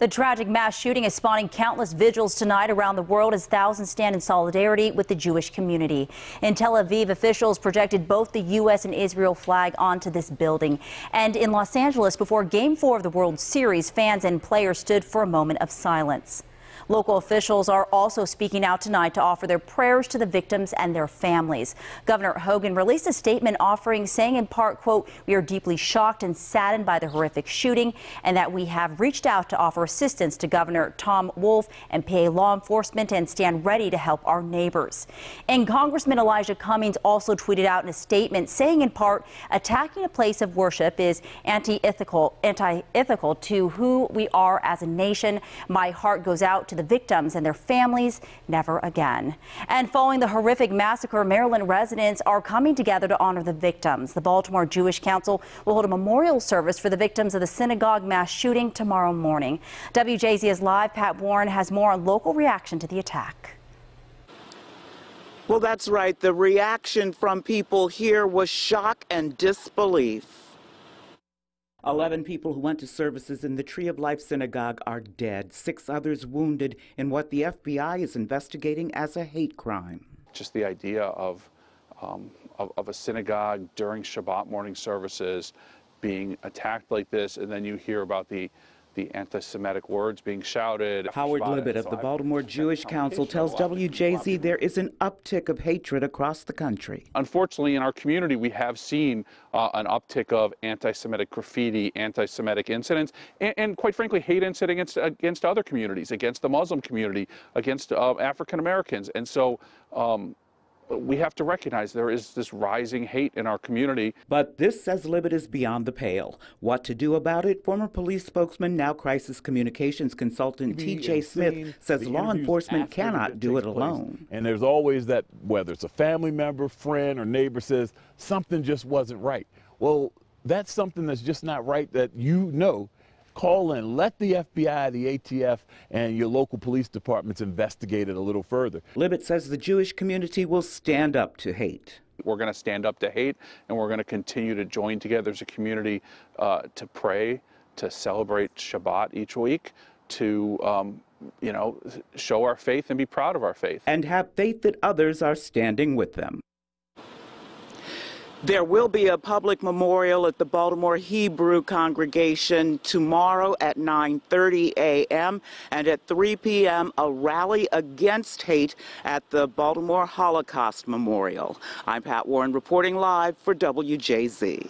The tragic mass shooting is spawning countless vigils tonight around the world as thousands stand in solidarity with the Jewish community. In Tel Aviv, officials projected both the U.S. and Israel flag onto this building. And in Los Angeles, before Game 4 of the World Series, fans and players stood for a moment of silence. Local officials are also speaking out tonight to offer their prayers to the victims and their families. Governor Hogan released a statement saying in part, quote, "We are deeply shocked and saddened by the horrific shooting and that we have reached out to offer assistance to Governor Tom Wolf and PA law enforcement and stand ready to help our neighbors." And Congressman Elijah Cummings also tweeted out in a statement saying in part, "Attacking a place of worship is anti-ethical to who we are as a nation. My heart goes out to the victims and their families. Never again." And following the horrific massacre, Maryland residents are coming together to honor the victims. The Baltimore Jewish Council will hold a memorial service for the victims of the Synagogue mass shooting tomorrow morning. WJZ is live. Pat Warren has more on local reaction to the attack. Well, that's right. The reaction from people here was shock and disbelief. 11 people who went to services in the Tree of Life Synagogue are dead. 6 others wounded in what the FBI is investigating as a hate crime. Just the idea of a synagogue during Shabbat morning services being attacked like this, and then you hear about the anti-Semitic words being shouted. Howard Libet of the Baltimore Jewish Council tells WJZ there is an uptick of hatred across the country. Unfortunately, in our community, we have seen an uptick of anti-Semitic graffiti, anti-Semitic incidents, and quite frankly, hate incidents against other communities, against the Muslim community, against African Americans. And so we have to recognize there is this rising hate in our community. But this, says Libet, is beyond the pale. What to do about it? Former police spokesman, now crisis communications consultant T.J. Smith says law enforcement cannot do it alone. And there's always that, whether it's a family member, friend, or neighbor says something just wasn't right. Well, that's something that's just not right that you know. Call in, let the FBI, the ATF, and your local police departments investigate it a little further. Libet says the Jewish community will stand up to hate. We're going to stand up to hate, and we're going to continue to join together as a community to pray, to celebrate Shabbat each week, to show our faith and be proud of our faith. And have faith that others are standing with them. There will be a public memorial at the Baltimore Hebrew congregation tomorrow at 9:30 a.m. and at 3 p.m. a rally against hate at the Baltimore Holocaust Memorial. I'm Pat Warren reporting live for WJZ.